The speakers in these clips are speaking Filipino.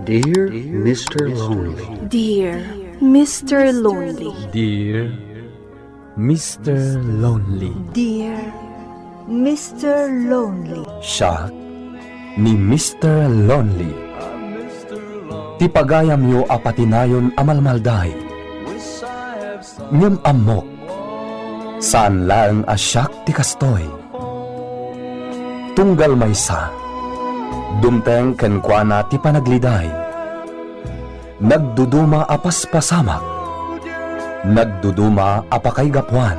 Dear Mr. Lonely. Dear Mr. Lonely. Dear Mr. Lonely. Dear Mr. Lonely. Siya ni Mr. Lonely. Ti pagayam yo apatinayon amalmalday. Ngem amok. Saan lang asyak ti kastoy. Tunggal maysa. Dumteng kenkwana ti panagliday. Nagduduma apas pasamak. Nagduduma apakay gapuan.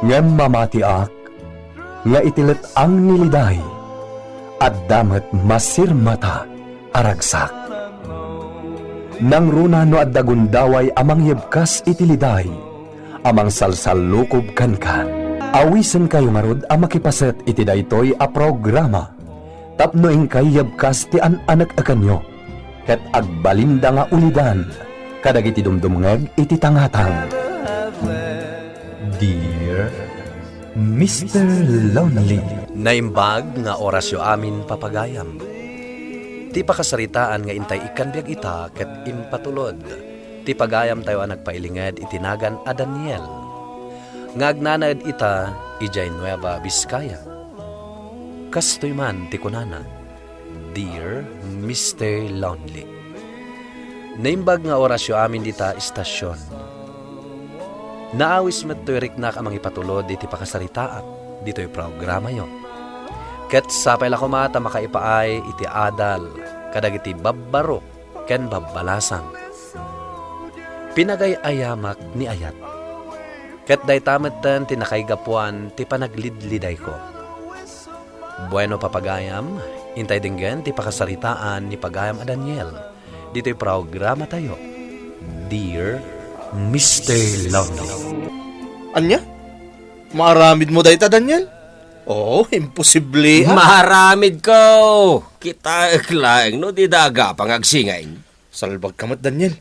Ngem mamatiak, nga itilet ang niliday, at damet masirmata aragsak. Nang runa no at dagundaway amang yebkas itiliday, amang salsalukob kankan. Awisen kayo ngarod ang makipaset iti daytoy a programa. Tapno ingkay yebkas ti anak akanyo, ket agbalinda nga ulidan, kadag iti dumdumngeg iti tangatang. Dear Mr. Lonely. Naimbag nga orasyo amin papagayam. Ti pakasaritaan nga intay ikan biag ita ket impatulod. Ti pagayam tayo ang nagpailinged itinagan a Daniel. Ngagnanaed ita ijay Nueva Vizcaya. Kastoy man ti kunana, Dear Mr. Lonely. Naimbag nga orasyo amin dita istasyon. Naawis met tuirik na kamang ipatulod iti pakasaritaan. Dito'y programa yo. Ket sapay la kumata makaipaay iti adal, kadag iti babbaro, ken babbalasang. Pinagay-ayamak ni ayat. Ket daytametten ti nakaigapuan ti panaglidliday ko. Bueno papagayam, intay dinggen ti pakasaritaan ni pagayam a Daniel. Dito'y programa tayo. Dear Mr. Lonely. Anya? Maaramid mo dayta, Daniel? Oo, imposible. Maharamid ko! Kita laeng no di daga pangagsingain. Salbag kamat, Daniel.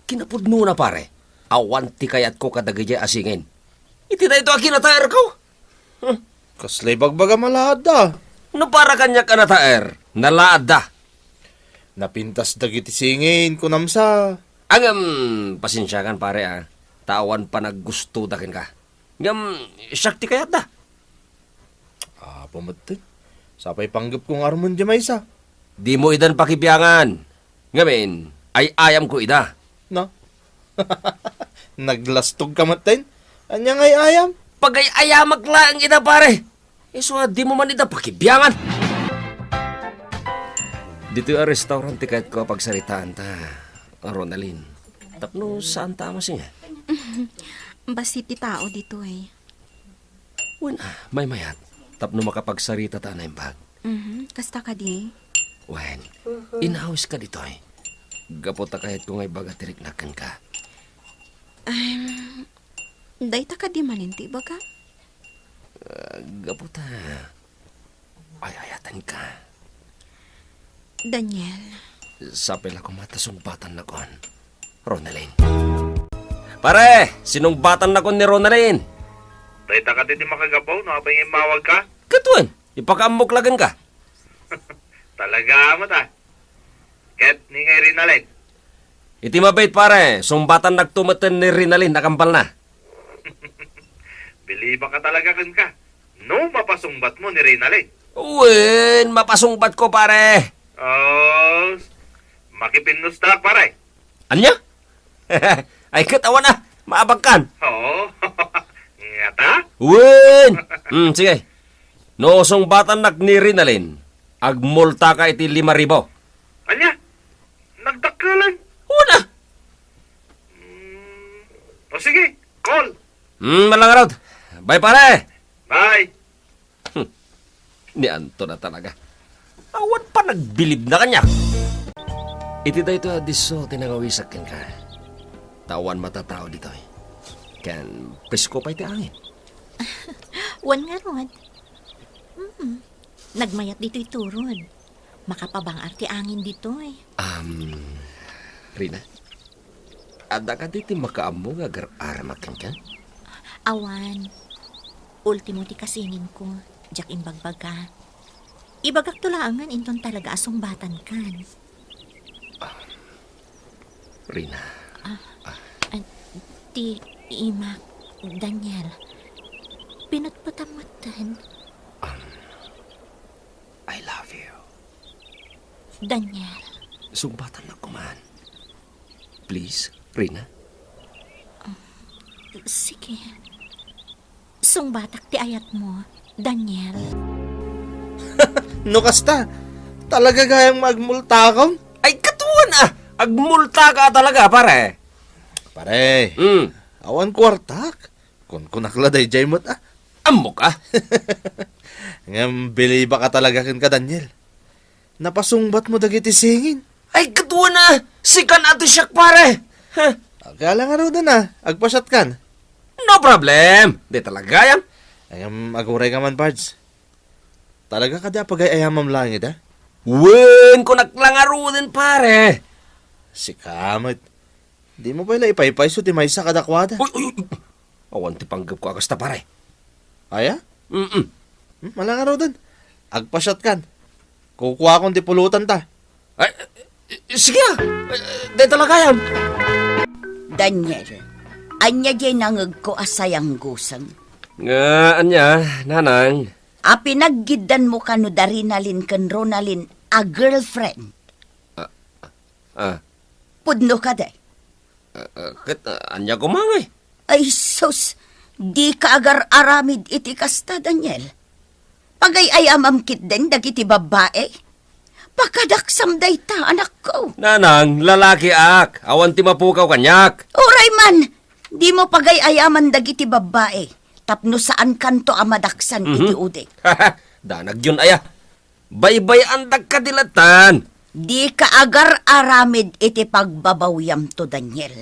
Kinapudno na pare. Awan ti kayat ko kadagay asingin. Iti na ito ang kinataer ko. Kaslay bagbaga malada. No para kanya ka nataer. Nalaada. Napintas dagiti singin ko namsa. Pasensyakan pare ah. Tawan pa naggusto dakin ka. Syakti kayat da. Pamatin. Sapay panggap kong armon di maysa. Di mo idan pakibiyangan. Ngamin, ay ayam ko ida. No? Naglastog kamatin? Anya ngay ayam? Pagay ayamak lang ida pare. So di mo man ida pakibiyangan. Dito yung restaurant kahit ko pagsaritaan ta. Ronaldin. Tapno saan tama siya? Basi ti tao dito eh. May mayat. Tapno makapagsarita ta na yung bag. Kasta ka di? Wen, inahos ka dito eh. Gapot ta kahit kung ay baga tiriknakan ka. Dayta ka di maninti baga? Gapot ta. Ay ayatan ka. Daniel. Sapil ako matasumbatan na kon. Ronaldin. Pare, sinungbatan na kon ni Ronaldin. Dayta ka di makagabaw, no? Abay yung mawag ka? Katuan, ipakaamok lagan ka. Talaga mo ta. Ket ni ngay Rinalin. Iti mabait pare, sumbatan nagtumatan ni Rinalin nakampal na. Biliba ka talaga kan ka. No, mapasungbat mo ni Rinalin. Uwin, mapasungbat ko pare. Oh, makipinnos talak pare. Anya? Ay katawa na, maabagkan. Oo. Ngata? Uwin! Sige. No sungbatan ni Rinalin, agmulta ka iti 5,000. Anya? Nagdakalan. Una! O sige, call. Malangarod. Bye pare! Bye. Ni Anto na talaga. Awan pa nagbilib na kanya. Iti da ito adiso tinangawisakin ka. Tawan matatao dito eh. Kan presko pa iti angin. Wan nga rod. Nagmayat dito iturod. Makapabang arti angin dito eh. Rina, ada ka dito makaamo nga gar-aramakin ka? Awan. Ultimo ti kasingin ko. Jak imbagbaga. Ibagak tulangan inton talaga asong batan kan. Rina, Ti Imak, Daniel. Pinatpatamatan. I love you. Daniel. Sumbatan na kuman. Please, Rina. Sige. Sungbatak ti ayat mo, Daniel. No kasta, talaga gayang magmulta ka? Ay, katuan ah! Agmulta ka talaga, pare. Pare, awan kwartak. Kung kunakladay jay mo't ah. Amok ah. Ngam, bili ba ka talaga kin ka, Daniel? Napasungbat mo dagiti singin. Ay, katuan ah! Sikan ati siyak, pare. Huh. Akala nga raw na na, agpasyat kan. No problem. Di talaga yan. Ngam, aguray ka man, Pards. Talaga ka da pagay ayamam langit, ha? Wen ko naklangaro din, pare. Si Kamot. Di mo pala ipaypay so ti may sa kadakwada. Uy. Awan ti panggap ko agasta, pare. Aya? Mm-mm. Mala nga raw dun. Agpasyat kan. Kukuha akong ti pulutan ta. Ay, sige ah. Di talaga yan. Daniel, anya di nangag ko asayang gusang. Nga, anya, nanang. A pinaggidan mo kano Darinalin kan Ronalyn a girlfriend. Pudno ka day. Anya kumangay. Ay sus, di ka agar aramid iti kasta, Daniel. Pagay ayamam kit din dagiti babae. Pakadaksam day ta, anak ko. Nanang, lalaki ak. Awan ti mapukaw kanyak. Uray man, di mo pagay ayaman dagiti babae. Tapno saan kanto amadaksan iti ude. Danag yun aya. Baybay ang dagkadilatan. Di ka agar aramid iti pagbabawyam to, Daniel.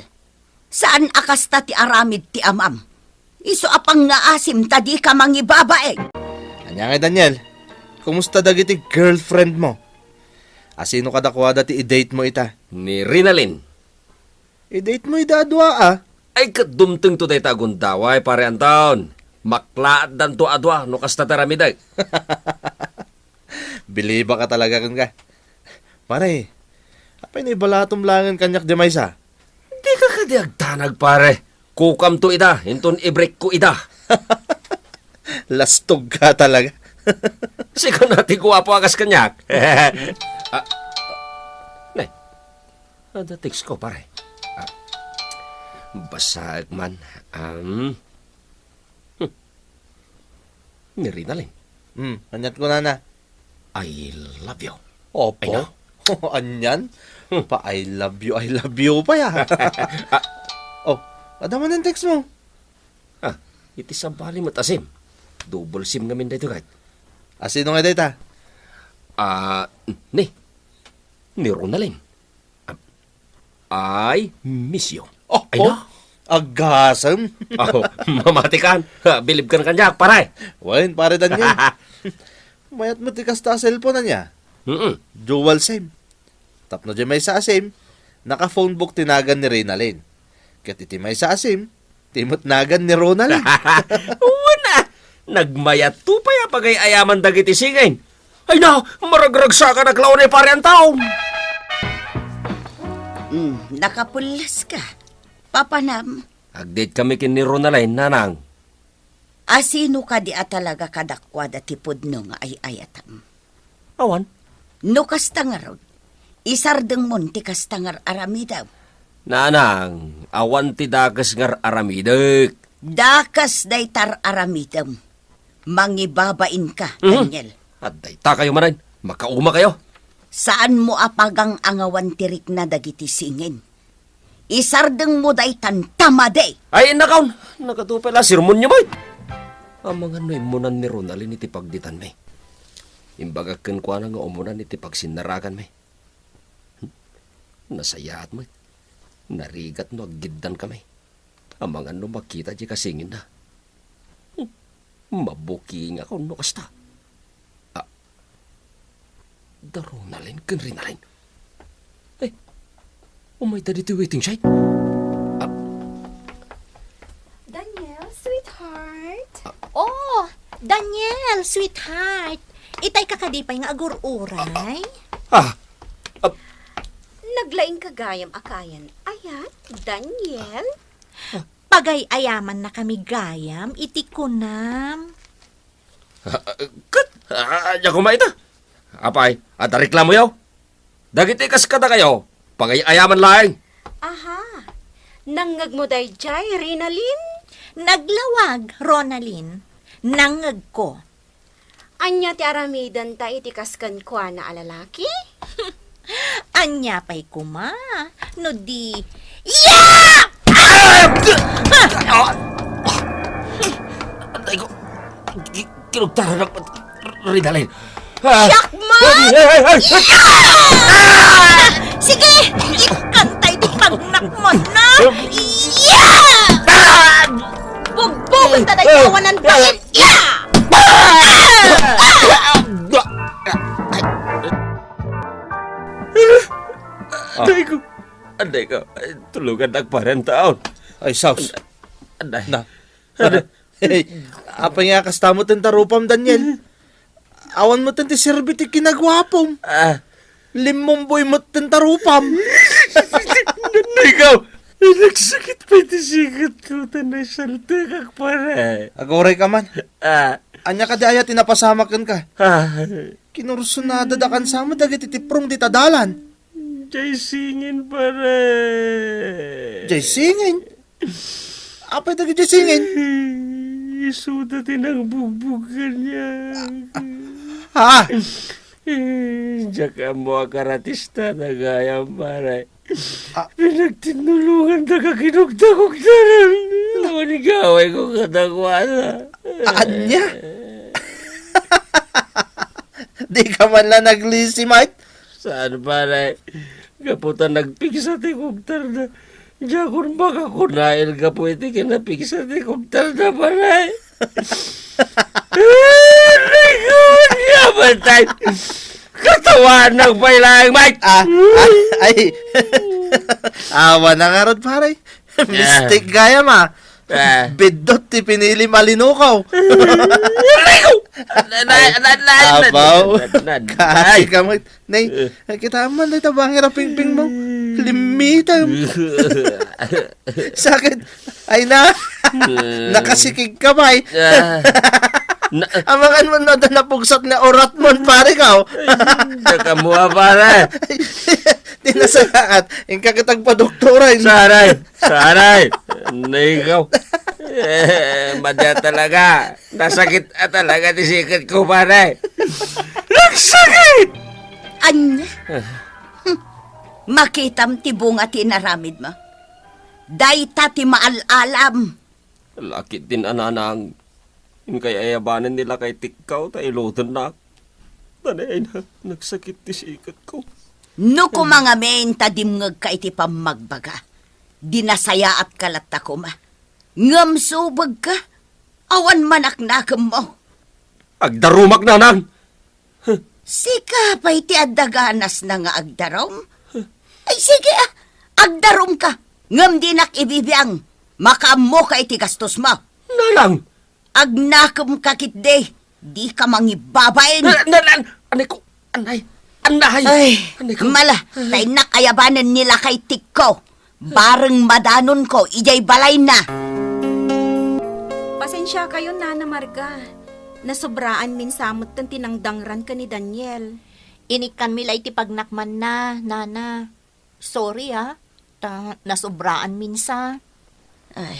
Saan akasta ti aramid ti amam? Iso apang naasim ta di ka mangibabae. Anya nga, Daniel. Kumusta dagiti girlfriend mo? Asino kadakwada ti i-date mo ita? Ni Rinalyn. I-date mo idadwa ah. Ay kadumteng to day tagundaway pare ang taon. Maklaat dan to adwa no kasta taramiday. Biliba ka talaga kan ka. Pare, apay na ibalatom langan kanyak di maysa. Di ka kadiagtanag pare. Kukam to ida, hinton i-break ko ida. Lastog ka talaga. Sigaw natin kuwapo akas kanyak. Nay, ada text ko pare. Basag man. Ni Rinalyn. Anyat ko na. I love you. Opo. Ay na. Anyan? Pa I love you pa ya. Oh, adaman ang text mo. Iti sabali matasim. Double sim ngamin dito kahit. Asino nga data? Ni Ronalyn. I miss you. Oh, Ay na. Agasam. Mamatikan. Bilib ka na kanyak, paray. Wain, pare Daniel. Mayat mo tikas ta cellphone na niya. Dual SIM. Tapno di may sa SIM, naka-phone book tinagan ni Rinalyn. Kat iti may sa SIM, timot nagan ni Ronalyn. Una, nagmayat to pa ya pagay ayaman dagiti sigay. Ay na, maragragsa ka naklaw ni pare ang taong. Nakapulas ka. Papanam, Agdate kami kin ni Ronalyn, nanang. asino ka di talaga kadakwada ti pudno nga ay ayatam. Awan. No kastangarod, isardeng mon ti kastangar aramidaw. Nanang, awan ti dagas ngar aramidek. Dakas day tar aramidam. Mangibabain ka, Daniel. At dayta kayo manan, makauma kayo. Saan mo apagang angawan tirik na dagiti singin? Isardeng mo day tamade. Ay, nakaw, nakatupela, sirmon niyo mo'y. Ang mga naimunan ni Ronalyn iti pagditan may. Imbagakan ko na nga umunan iti pagsinaragan may. Nasayaat mo'y. Narigat no aggidan kami. Ang mga no makita di kasingin na. Mabuking ako no kasta. Da Ronalyn kan Rinalyn. Umay ta dito waiting siya. Daniel, sweetheart. Oh, Daniel, sweetheart. Itay kakadipay nga agur-uray. Ah, Naglaing kagayam akayan. Ayat, Daniel? Pagay ayaman na kami gayam, iti kunam. kat, anya ko maita. Apay, at reklamo yaw. Dagiti kas kada kayo, pagay-ayaman laing. Aha. Nangag mo day jay, Rinalyn? Naglawag, Ronalyn. Nangag ko. Anya ti aramidan ta itikaskan kwa na alalaki? Anya pa'y kuma. No di... Yeah! Antay ko, kinugtaran ng Rinalyn. Siyak mo! Sige! Ikantay di pagnak mo na! Yeah! Bugbugan ta na ikawan ng bakit! Yeah! Anday ko, tulugan ng 40 taon. Ay, Saus. Anday. Na. Hey, apa nga kastamot ng tarupam, Daniel? Awan mo ti serbi ti kinagwapom. Limong boy mo ng tarupam. Ikaw, nagsakit pa iti sikat ko, tanay salta kak pare. Agoray ka man. Anya ka di aya tinapasamakan ka. Kinursunada da kan sama dagiti tiprong di tadalan. Jay singin pare. Jay singin. Apa dagi jay singin? Isuda tinang bugbugan niya. Ha? Diyan mo akaratista na gaya pare. Pinagtinulungan na kakinugta-kugtaran. Manigaway ko katakwasa. Anya? Di ka man lang naglisi, mate? Saan pare? Kaputan nagpigsa ti kugtar na. Diyan kung baka kunail ka po iti kinapigsa ti kugtar na pare. Ay, bantay. Katawan ng pailang, Mike! Ay. Awa na nga rod, pare. Mistake gaya, ma. Bidot ti pinili malinukaw. Abaw. Kasi ka mo. Nay, kita man na tabang hiraping-ping mo. Limitam. Sakit. Ay na. Nakasikig ka ba eh. Amangan mo na napugsat na orat mo, pare ka. Nakamuha, pare. Tinasakat. Yung kakitag pa doktora. Saray. Naigaw. Madya talaga. Nasakit talaga ti sikat ko, pare. Nagsakit! Anya? Makitam ti bunga ti naramid mo. Dayta ti maalalam. Lakit din ananang. Yung kay ayabanan nila kay Tikaw, tayo ilutan na. Tanay na, nagsakit ti sikat ko. No ko mga menta dimngag ka iti pamagbaga. Dinasaya at kalata ko ma. Ngamsubag ka. Awan manaknakam mo. Agdarumak na nang! Sika pa iti adaganas na nga agdarom. Ay sige agdarom ka. Ngam dinak ibibiyang. Makamo ka iti gastos mo. Nalang! Agnakam kakit de. Di ka mangibabain. Anay ko, anay. Ay, mala, tay nakayabanan nila kay Tikaw. Bareng madanon ko, ijay balay na. Pasensya kayo, Nana Marga. Nasobraan min samot ng tinangdangran ka ni Daniel. Inikan milay ti pagnakman na, Nana. Sorry nasobraan minsa. Ay,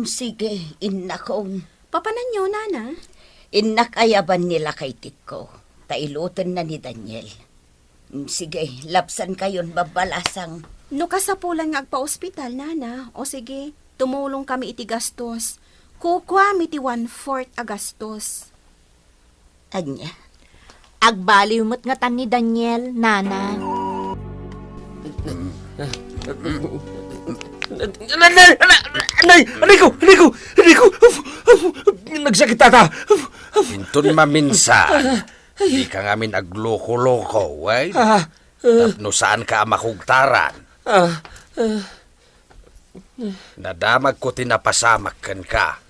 sige, inakong. Papanan nyo, Nana? Inakayaban nila kay Tikaw. Tailutan na ni Daniel. Sige, lapsan kayon babalasang. No kasapulan nga agpa-ospital, Nana. O sige, tumulong kami iti gastos. Kukwa mi ti 1/4 a gastos. Anya? Agbaliw mo't nga tan ni Daniel, Nana. Anay ko! Nagsakit tata! Intun maminsa. Di ka ngamin agloko-loko, way? Tapno saan ka makugtaran? Nadamag ko tinapasamakan ka.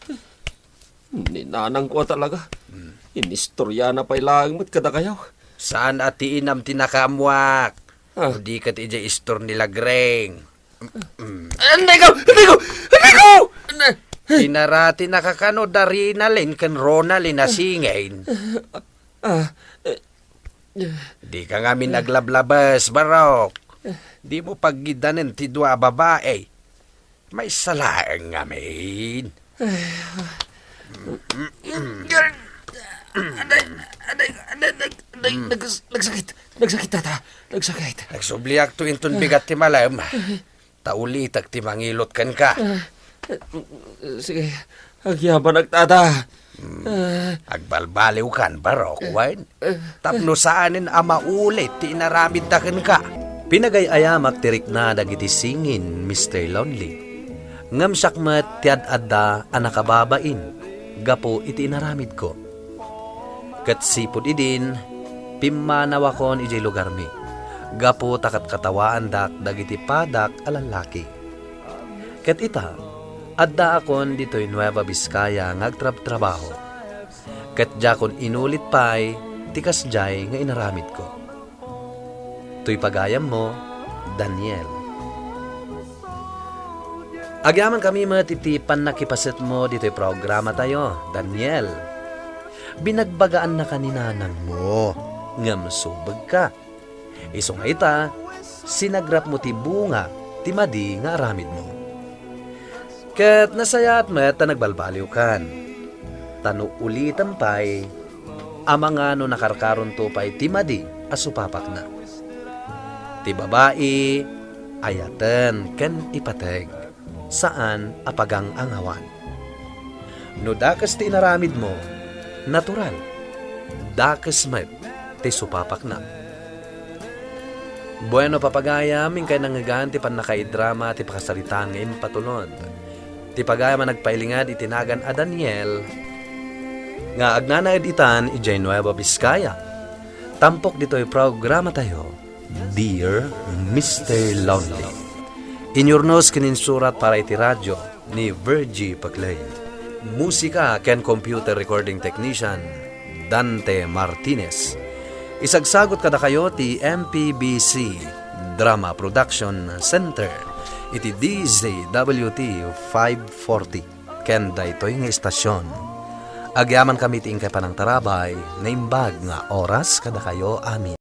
Ninanang ko talaga. Inistorya na pa ilang mat kada kayo. Saan at tiinam tinakamuak? Ah. Hindi ka ti istor nila greng. Hindi ko! Tinarati nakakano dari na rin kan Ronald na singain. Di ka ngamin naglablabas, Barok. Di mo paggidanin ti dua babae. May salaan ngamin. Nagsakit, tata. Nagsakit. Nagsubliak to inton bigat ti malam. Taulitak ti mangilot kan ka. Sige, agyaban nagtata. Agbalbaliw kan, Barok, wan. Tapno saanin ama ulit ti inaramid da kan ka. Pinagayayamak tirik na dagiti singin, Mr. Lonely. Ngam sakmat ti ad-adda anakababain. Gapo iti inaramid ko. Kat sipod idin, pimanawakon iti lugar mi. Gapo takat katawaan dak dagiti padak alalaki. Kat ita, adda akon dito'y Nueva Vizcaya ngagtrab-trabaho. Kat jakon inulit pa'y tikas jay nga inaramid ko. Tuy pagayam mo, Daniel. Agyaman kami matitipan na kipasit mo dito'y programa tayo, Daniel. Binagbagaan na kaninanang mo, ngam subag ka. Iso nga ita, sinagrap mo ti bunga, ti madi nga aramid mo. Kat nasayat met na nagbalbaliw kan. Tano ulitan pa'y, amang ano nakarkaron to pa'y ti madi asupapak na. Ti babae, ayaten ken ipateg, saan apagang angawan. No dakas ti inaramid mo, natural, dakas met ti supapak na. Bueno papagayam, kay nangagaan ti panakaidrama ti pakasaritaan ngayon patulod. Ti pagayam nagpailingad itinagan a Daniel, nga agnanaid itan ijay Nueva Vizcaya. Tampok dito'y programa tayo, Dear Mr. Lonely. Inyurnos kininsurat para iti radyo ni Virgie Paclay. Musika ken computer recording technician, Dante Martinez. Isagsagot kada kayo ti MPBC Drama Production Center iti DZWT 540 ken daytoy nga istasyon. Agyaman kami ti ingkay panang tarabay na imbag nga oras kada kayo amin.